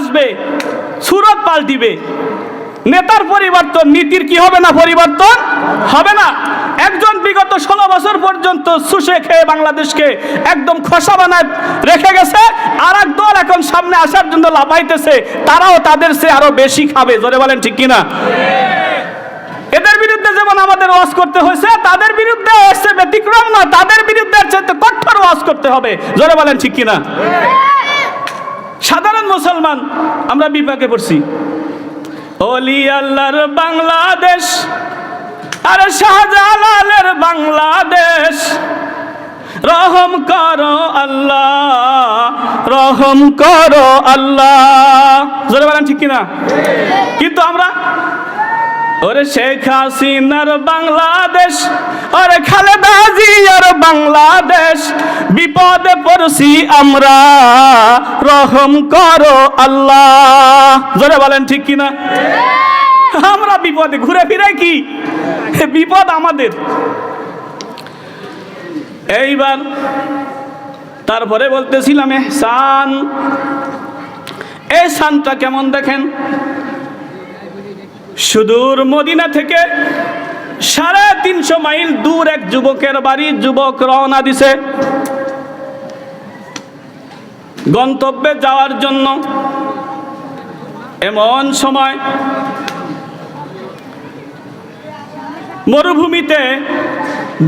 আসবে, সুরত পাল্টিবে। নেতার পরিবর্তন, নীতির কি হবে না? পরিবর্তন হবে না। একজন বিগত 16 বছর পর্যন্ত সুষে খেয়ে বাংলাদেশকে একদম খোসা বানায় রেখে গেছে, আর এক দল এখন সামনে আসার জন্য লাফাইতেছে, তারাও তাদের চেয়ে আরো বেশি খাবে। জোরে বলেন ঠিক কিনা? এদের বিরুদ্ধে যেমন আমাদের ওয়াজ করতে হয়েছে, তাদের বিরুদ্ধে এসে ব্যতিক্রম না, তাদের বিরুদ্ধে চাইতে কঠোর ওয়াজ করতে হবে। জোরে বলেন ঠিক কিনা? সাধারণ মুসলমান আমরা বিপাকে পড়ছি। ওলি আল্লাহর বাংলাদেশ, আরে শাহজালালের বাংলাদেশ, রহম করো আল্লাহ, রহম করো আল্লাহ। জোরে বলেন ঠিক কিনা? কিন্তু আমরা ওরে শেখ হাসিনার বাংলাদেশ, ওরে খালেদা জিয়ার বাংলাদেশ, বিপদে পড়ছি আমরা, রহম করো আল্লাহ। জোরে বলেন ঠিক কিনা? আমরা বিপদে ঘুরে ফিরে কি বিপদ আমাদের। এইবার তারপরে বলতেছিলাম এহসান, এহসানটা কেমন দেখেন। সুদূর মদিনা থেকে 350 মাইল দূর এক যুবকের বাড়ি, যুবক রওনা দিছে গন্তব্যে যাওয়ার জন্য। এমন সময় মরুভূমিতে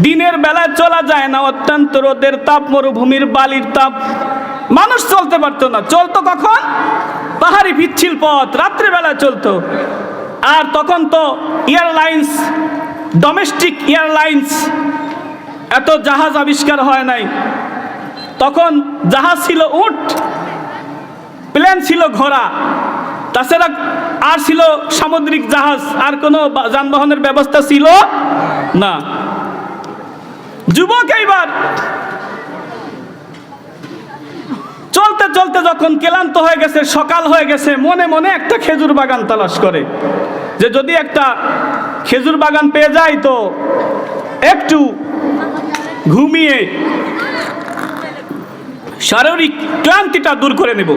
দিনের বেলা চলা যায় না, অত্যন্ত রোদের তাপ, মরুভূমির বালির তাপ, মানুষ চলতে পারতো না। চলতো কখন? পাহাড়ি পিচ্ছিল পথ, রাত্রিবেলা চলতো। আর তখন তো এয়ারলাইন্স, ডোমেস্টিক এয়ারলাইন্স, এত জাহাজ আবিষ্কার হয় নাই। তখন জাহাজ ছিল উট, প্লেন ছিল ঘোড়া, তাছাড়া আর ছিল সামুদ্রিক জাহাজ, আর কোনো যানবাহনের ব্যবস্থা ছিল না। যুবক এইবার চলতে চলতে যখন ক্লান্ত হয়ে গেছে, সকাল হয়ে গেছে, মনে মনে একটা খেজুর বাগান তালাশ করে, যে যদি একটা খেজুর বাগান পেয়ে যায় তো একটু ঘুমিয়ে শারীরিক ক্লান্তিটা দূর করে নেব।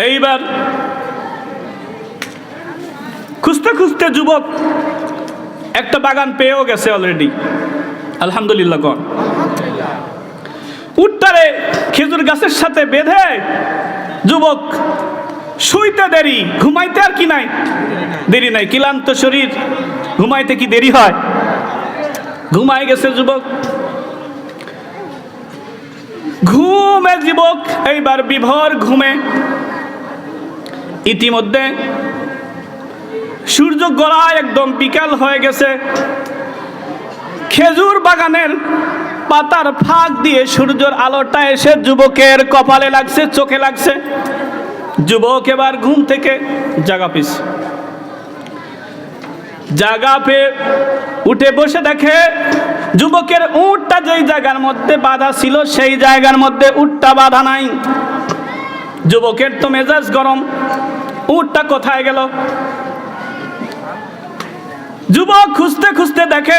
এইবার খুঁজতে খুঁজতে যুবক একটা বাগান পেয়েও গেছে অলরেডি, আলহামদুলিল্লাহ। কোন উটটারে খেজুর গাছের সাথে বেঁধে যুবক শুইতে দেরি, ঘুমাইতে আর কি নাই দেরি নাই। ক্লান্ত শরীর, ঘুমাইতে কি দেরি হয়? ঘুমাই গেছে যুবক। ঘুমে যুবক এইবার বিভোর ঘুমে। ইতিমধ্যে সূর্য গড়ায় একদম বিকাল হয়ে গেছে। খেজুর বাগানের পাতার ফাঁক দিয়ে সূর্যের আলোটা এসে যুবকের কপালে লাগছে, চোখে লাগছে। যুবক এবার ঘুম থেকে জাগা পেয়েছে। জাগা পেয়ে উঠে বসে দেখে যুবকের উটটা যেই জায়গার মধ্যে বাঁধা ছিল সেই জায়গার মধ্যে উটটা বাঁধা নাই। যুবকের তো মেজাজ গরম, উটটা কোথায় গেল? যুবক খুঁজতে খুঁজতে দেখে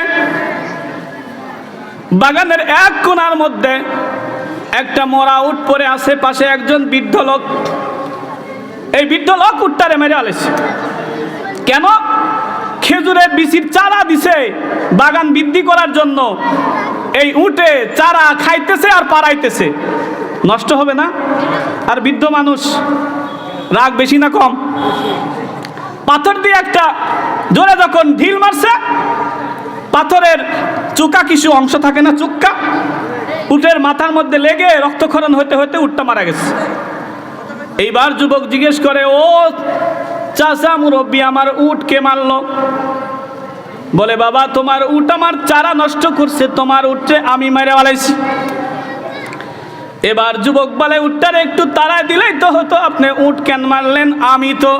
বাগানের এক কোণার মধ্যে একটা মরা উট পড়ে আছে, পাশে একজন বৃদ্ধ লোক। এই বৃদ্ধ লোক উটটারে মেরে আলেছে। কেন? খেজুরের বিচির চারা দিছে বাগান বৃদ্ধি করার জন্য। এই উটে চারা খাইতেছে আর পাড়াইতেছে, নষ্ট হবে না? আর বৃদ্ধ মানুষ, রাগ বেশি না কম? পাথর দিয়ে একটা জোরে যখন ঢিল মারছে, পাথরের চুকা কিছু অংশ থাকে না, চুক্কা, উটের মাথার মধ্যে লেগে রক্তক্ষরণ হতে হতে উটটা মারা গেছে। এইবার যুবক জিজ্ঞেস করে, ও চাচা মুরব্বী, আমার উট কে মারলো? বলে, বাবা তোমার উট আমার চারা নষ্ট করছে, তোমার উটে আমি মেরে ফেলাইছি। এবার যুবক বলে, উটটারে একটু তাড়ায় দিলেই তো হতো, আপনি উট কেন মারলেন? আমি তো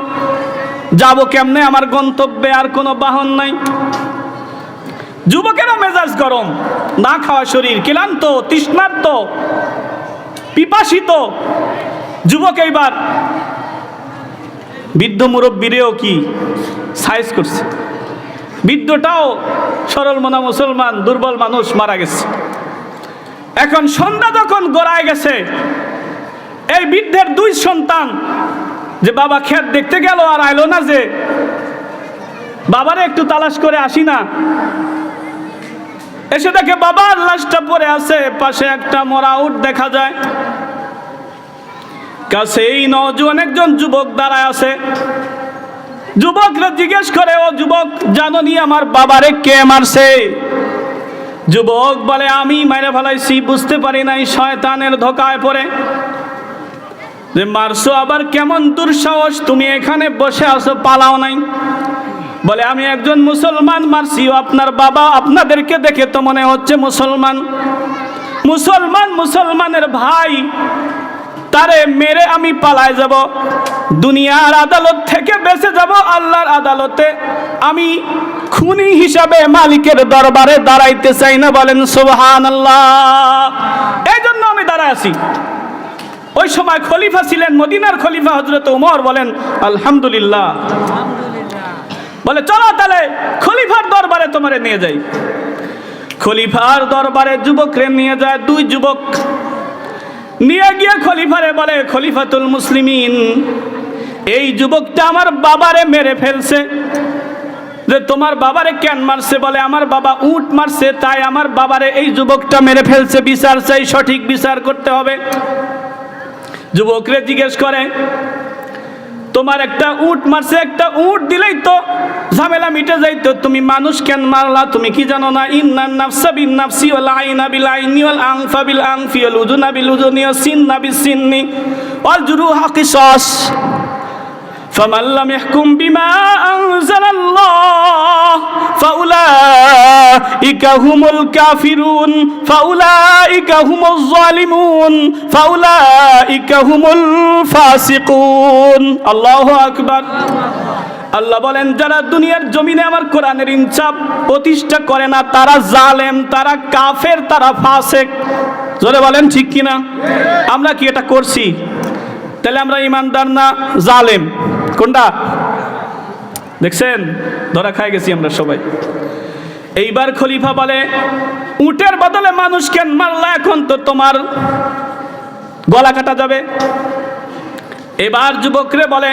যাব কেমনে? আমার গন্তব্যে আর কোনো বাহন নাই। যুবকেরও মেজাজ গরম, না খাওয়া শরীর, ক্লান্ত, তৃষ্ণার্ত, পিপাসিত। যুবক এইবার বৃদ্ধ মুরব্বীরেও কি সাইজ করছে। বৃদ্ধটাও সরল মনা মুসলমান, দুর্বল মানুষ, মারা গেছে। এখন সন্ধ্যা যখন গড়ায় গেছে, এই বৃদ্ধের দুই সন্তান যে বাবা ক্ষেত দেখতে গেল আর আইলো না, যে বাবারে একটু তালাশ করে আসি না, এসে দেখে বাবার লাশটা পড়ে আছে, পাশে একটা মরা উট দেখা যায়, কাছে এই নওজোয়ান একজন যুবক দাঁড়ায় আছে। যুবকরা জিজ্ঞেস করে, ও যুবক, জানো নি আমার বাবারে কে মারছে? যুবক বলে, আমি মেরে ফেলাইছি, বুঝতে পারি নাই, শয়তানের ধোকায় পড়ে। যে মারছো, আবার কেমন দুঃসাহস, তুমি এখানে বসে আছো, পালাও নাই? বলে, আমি একজন মুসলমান মারছি। আপনার বাবা, আপনাদেরকে দেখে তো মনে হচ্ছে মুসলমান। মুসলমানের ভাই, তারে মেরে আমি পালায় যাব, দুনিয়ার আদালত থেকে বেঁচে যাব, আল্লাহর আদালতে আমি খুনি হিসাবে মালিকের দরবারে দাঁড়াইতে চাই না। বলেন সুবহানাল্লাহ। এই জন্য আমি দাঁড়ায় আছি। ওই সময় খলিফা ছিলেন মদিনার খলিফা হযরত ওমর। বলেন আলহামদুলিল্লাহ। বলে, চলো তাহলে খলিফার দরবারে তোমারে নিয়ে যাই। খলিফার দরবারে যুবকরে নিয়ে যায়। দুই যুবক নিয়ে গিয়ে খলিফারে বলে, খলিফাতুল মুসলিমিন, এই যুবকটা আমার বাবারে মেরে ফেলছে। যে তোমার বাবারে কেন মারছে? বলে, আমার বাবা উট মারছে, তাই আমার বাবারে এই যুবকটা মেরে ফেলছে, বিচার চাই, সঠিক বিচার করতে হবে। যুবকরে জিজ্ঞেস করে, তোমার একটা উট মারছে, একটা উট দিলেই তো ঝামেলা মিটে যাইতো, তুমি মানুষ কেন মারলা? তুমি কি জানো না, ইন্নান নাফসা বিন নাফসি ওয়াল আইনা বিল আইনি ওয়াল আনফা বিল আনফি ওয়াল উযুনা বিল উযুনি ওয়াস সিন্না বিস সিন্নি ওয়াল জুরুহা কিসাস ফামান লাম ইয়াহকুম বিমা আনজালাল্লাহ ফাউলাইকা হুমুল কাফিরুন ফাউলাইকা হুমুজ জালিমুন ফাউলাইকা হুমুল ফাসিকুন। আল্লাহু আকবার। আল্লাহ বলেন, যারা দুনিয়ার জমিনে আমার কোরআনের ইনসাফ প্রতিষ্ঠা করে না, তারা জালেম, তারা কাফের, তারা ফাসিক। জোরে বলেন ঠিক কিনা? আমরা কি এটা করছি? তাহলে আমরা ইমানদার না জালেম? কোনটা? দেখছেন, ধরা খাই গেছি আমরা সবাই। এইবার খলিফা বলে, উটের বদলে মানুষ কেন মারলা? এখন তো তোমার গলা কাটা যাবে। এবার যুবকরে বলে,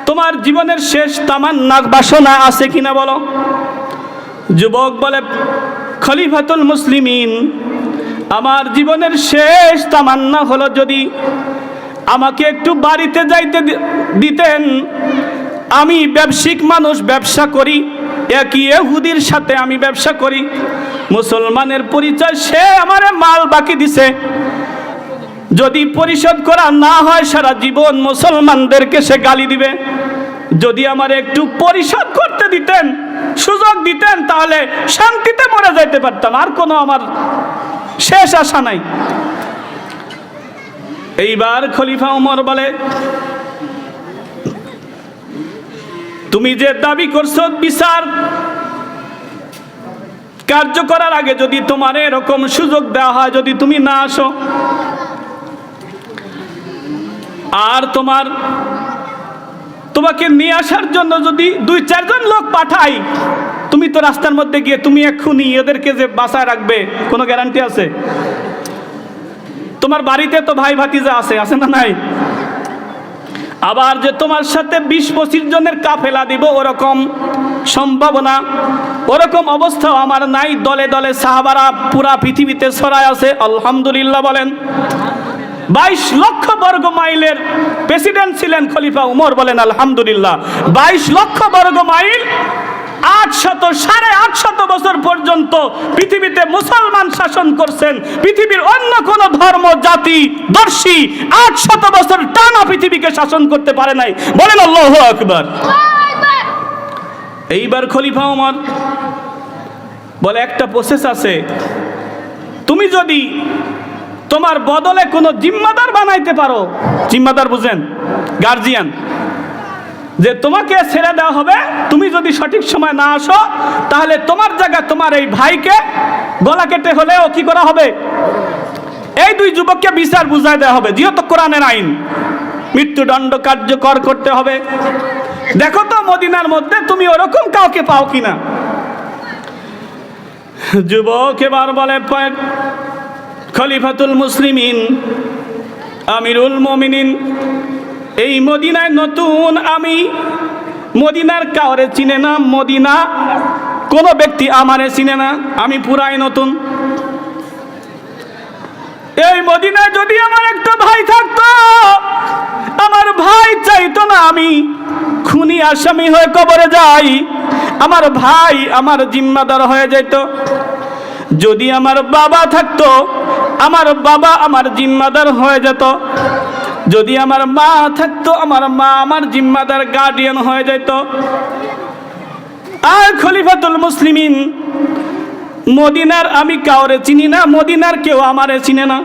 তোমার জীবনের শেষ তামান্না বাসনা আছে কিনা বলো। যুবক বলে, খলিফাতুল মুসলিমিন, আমার জীবনের শেষ তামান্না হলো যদি আমাকে একটু বাড়িতে যাইতে দিতেন। আমি ব্যবসায়িক মানুষ, ব্যবসা করি, এক ইহুদির সাথে আমি ব্যবসা করি, মুসলমানের পরিচয়, সে আমারে মাল বাকি দিছে, যদি পরিশোধ করা না হয় সারা জীবন মুসলমানদেরকে সে গালি দিবে। যদি আমার একটু পরিশোধ করতে দিতেন, সুযোগ দিতেন, তাহলে শান্তিতে মরে যাইতে পারতাম, আর কোনো আমার শেষ আশা নাই। এইবার খলিফা ওমর বলে, তুমি যে দাবি করছো বিচার কার্য করার আগে যদি তোমার এরকম সুযোগ দেওয়া হয়, যদি তুমি না আসো আর তোমাকে নিয়ে আসার জন্য যদি 2-4 জন লোক পাঠাই, তুমি তো রাস্তার মধ্যে গিয়ে তুমি এক্ষুনি এদেরকে যে বাঁচায় রাখবে, কোনো গ্যারান্টি আছে? তোমার বাড়িতে তো ভাই ভাতিজা আছে না নাই? আবার যে তোমার সাথে 20-25 জনের কাফেলা দিব, ওরকম সম্ভাবনা, ওরকম অবস্থাও আমার নাই। দলে দলে সাহাবারা পুরা পৃথিবীতে ছড়ায় আছে। আলহামদুলিল্লাহ বলেন। 22 লক্ষ বর্গ মাইলের প্রেসিডেন্ট ছিলেন খলিফা উমর। বলেন আলহামদুলিল্লাহ। 22 লক্ষ বর্গ মাইল, 800-850 বছর পর্যন্ত পৃথিবীতে মুসলমান শাসন করছেন। পৃথিবীর অন্য কোন ধর্ম, জাতি, দর্শী 800 বছর টানা পৃথিবীকে শাসন করতে পারে নাই। বলেন আল্লাহু আকবার। এইবার খলিফা ওমর বলে, একটা প্রসেস আছে, তুমি যদি তোমার বদলে কোনো জিম্মাদার বানাইতে পারো, জিম্মাদার বুঝেন, গার্জিয়ান, যে তোমাকে ছেড়ে দেওয়া হবে, তুমি যদি সঠিক সময় না আসো, তাহলে তোমার জায়গায় তোমার এই ভাইকে গলা কেটে হলেও কি করা হবে? এই 2 যুবককে বিচার বুঝায় দেওয়া হবে, যেহেতু কোরআনের আইন, মৃত্যুদণ্ড কার্যকর করতে হবে। দেখো তো মদিনার মধ্যে তুমি ওরকম কাউকে পাও কিনা। যুবক এবার বলে, খলিফাতুল মুসলিমিন, আমিরুল মুমিনিন। এই মদিনায় নতুন আমি, মদিনার কাউরে চিনে না, মদিনা কোনো ব্যক্তি আমারে চিনে না, আমি পুরাই নতুন। এই মদিনায় যদি আমার একটা ভাই থাকতো, আমার ভাই চাইতো না আমি খুনি আসামি হয়ে কবরে যাই, আমার ভাই আমার জিম্মাদার হয়ে যেত। যদি আমার বাবা থাকতো, আমার বাবা আমার জিম্মাদার হয়ে যেত। যদি আমার মা থাকতো, আমার মা আমার জিম্মাদার গার্ডিয়ান হয়ে যেত। আর খলিফাতুল মুসলিমিন, মদিনার আমি কাউরে চিনি না, মদিনার কেউ আমারে চিনে না।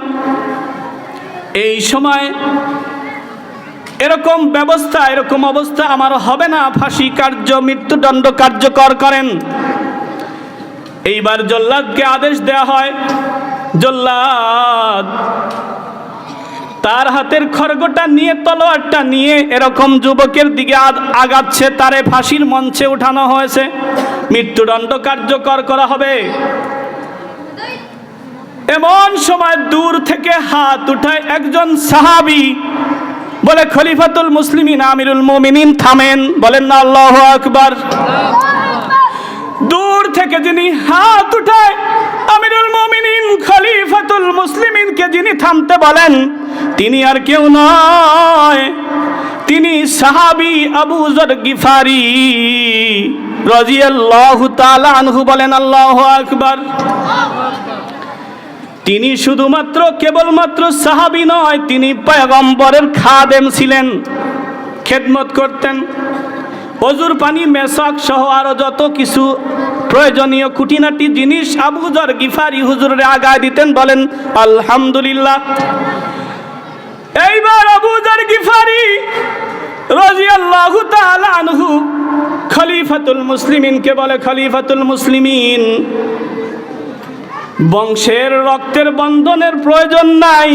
এই সময় এরকম ব্যবস্থা, এরকম অবস্থা আমার হবে না, ফাঁসি কার্য, মৃত্যুদণ্ড কার্যকর করেন। এইবার জল্লাদকে আদেশ দেয়া হয়। জল্লাদ তার হাতের খড়গটা নিয়ে, তলোয়ারটা নিয়ে এরকম যুবকের দিকে আগাচ্ছে, তারে ফাঁসির মঞ্চে উঠানো হয়েছে, মৃত্যুদণ্ড কার্যকর করা হবে। এমন সময় দূর থেকে হাত উঠায় একজন সাহাবী, বলে খলিফাতুল মুসলিমিন আমিরুল মুমিনিন থামেন, বলেন না আল্লাহু আকবার। দূর থেকে যিনি হাত উঠায় আমিরুল মুমিনিন খলিফাতুল মুসলিমিনকে যিনি থামতে বলেন, তিনি আর কেউ নয়, তিনি সাহাবী আবু যর গিফারি রাদিয়াল্লাহু তাআলা আনহু, বলেন আল্লাহু আকবার। তিনি শুধুমাত্র কেবলমাত্র সাহাবী নয়, তিনি পয়গম্বরের খাদেম ছিলেন, খেদমত করতেন। অজুর পানি, মেসাক সহ আরো যত কিছু প্রয়োজনীয় খুঁটিনাটি জিনিস আবু যর গিফারি হুজুরের আগায় দিতেন, বলেন আলহামদুলিল্লাহ। এইবার আবু যর গিফারি রাদিয়াল্লাহু তাআলা আনহু খলিফাতুল মুসলিমিনকে বলে, খলিফাতুল মুসলিমিন, বংশের রক্তের বন্ধনের প্রয়োজন নাই,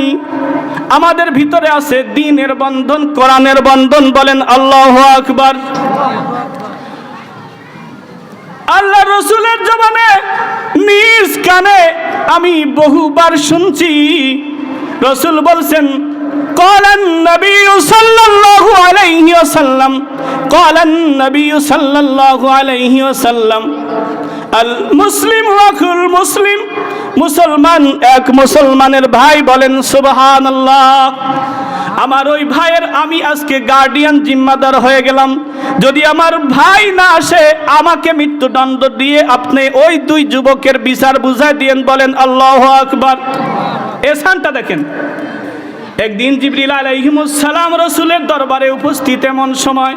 আমাদের ভিতরে আছে দ্বীনের বন্ধন, কোরআনের বন্ধন, বলেন আল্লাহু আকবার। আল্লাহ রসুলের জবানে নিজ কানে আমি বহুবার শুনছি, রসুল বলছেন, ক্বালান নবী সাল্লাল্লাহু আলাইহি ওয়াসাল্লাম, ক্বালান নবী সাল্লাল্লাহু আলাইহি ওয়াসাল্লাম, আল মুসলিম আখুল মুসলিম, মুসলমান এক মুসলমানের ভাই, বলেন সুবহানাল্লাহ। আমার ওই ভাইয়ের আমি আজকে গার্ডিয়ান, জিম্মাদার হয়ে গেলাম। যদি আমার ভাই না আসে, আমাকে মৃত্যুদণ্ড দিয়ে আপনি ওই দুই যুবকের বিচার বুঝাই দিয়েন, বলেন আল্লাহু আকবার। এসানটা দেখেন, একদিন জিবরিল আলাইহিস সালাম রাসূলের দরবারে উপস্থিত, এমন সময়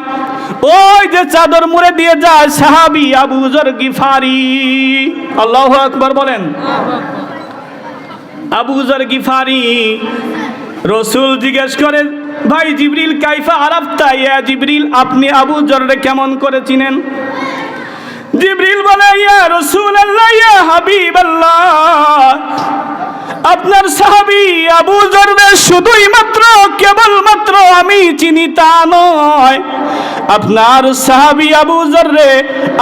ওই যে চাদর মুড়ে দিয়ে যায় সাহাবী আবু যর গিফারি, আল্লাহু আকবার বলেন। আবু যর গিফারি, রাসূল জিজ্ঞেস করেন, ভাই জিবরিল, কাইফা আরাফতা ইয়া জিবরিল, আপনি আবু যররে কেমন করে চিনেন? জিবরিল বলে, ইয়া রাসূলুল্লাহ, ইয়া হাবিবাল্লাহ, আপনার সাহাবী আবু যররে শুধুই মাত্র কেবলমাত্র আমি চিনি তা নয়, আপনার সাহাবী আবু যররে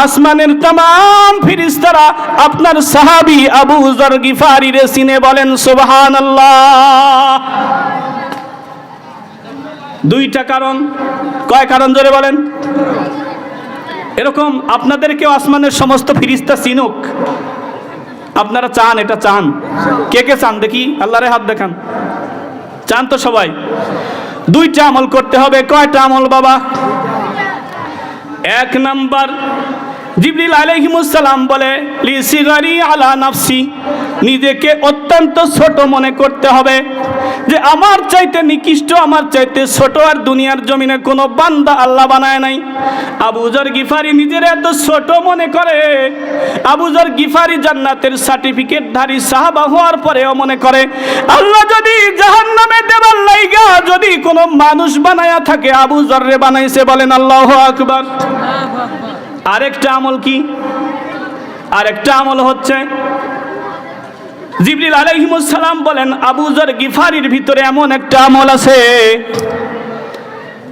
আসমানের तमाम ফেরেশতারা আপনার সাহাবী আবু যর গিফারিরে চিনে, বলেন সুবহানাল্লাহ। দুইটা কারণ, কয় কারণ জোরে বলেন? এরকম আপনাদেরকেও আসমানের সমস্ত ফেরেশতা চিনুক, আপনারা চান? এটা চান? কে কে চান দেখি, আল্লাহরে হাত দেখান। চান তো সবাই? দুইটা আমল করতে হবে। কয়টা আমল বাবা? এক নাম্বার, জিবরিল আলাইহিস সালাম বলে, লিসিগারি আলা নাফসি, নিজেকে অত্যন্ত ছোট মনে করতে হবে, যে আমার চাইতে নিকৃষ্ট, আমার চাইতে ছোট আর দুনিয়ার জমিনে কোনো বান্দা আল্লাহ বানায় নাই। আবু যর গিফারি নিজের এত ছোট মনে করে। আবু যর গিফারি জান্নাতের সার্টিফিকেটধারী সাহাবা হওয়ার পরেও মনে করে, আল্লাহ যদি জাহান্নামে দেবার লাইগা যদি কোনো মানুষ বানায়া থাকে, আবু যররে বানাইছে, বলেন আল্লাহু আকবার। আরেকটা আমল কি? আরেকটা আমল হচ্ছে, জিবরিল আলাইহিস সালাম বলেন, আবু যর গিফারির ভিতরে এমন একটা আমল আছে,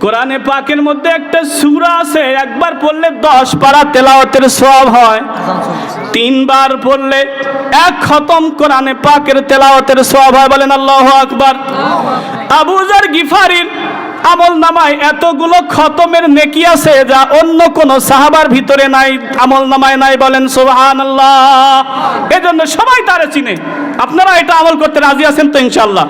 কোরআনে পাকের মধ্যে একটা সূরা আছে, একবার পড়লে 10 পারা তেলাওয়াতের সওয়াব হয়। 3 বার পড়লে 1 খতম কোরআনে পাকের তেলাওয়াতের সওয়াব হয়। বলেন আল্লাহু আকবার। আবু যর গিফারির আমল নামায় এতগুলো খতমের নেকি আছে যা অন্য কোন সাহাবার ভিতরে নাই, আমল নামায় নাই। বলেন সুবহানাল্লাহ। এজন্য সবাই তারে চিনে। আপনারা এটা আমল করতে রাজি আছেন তো ইনশাআল্লাহ?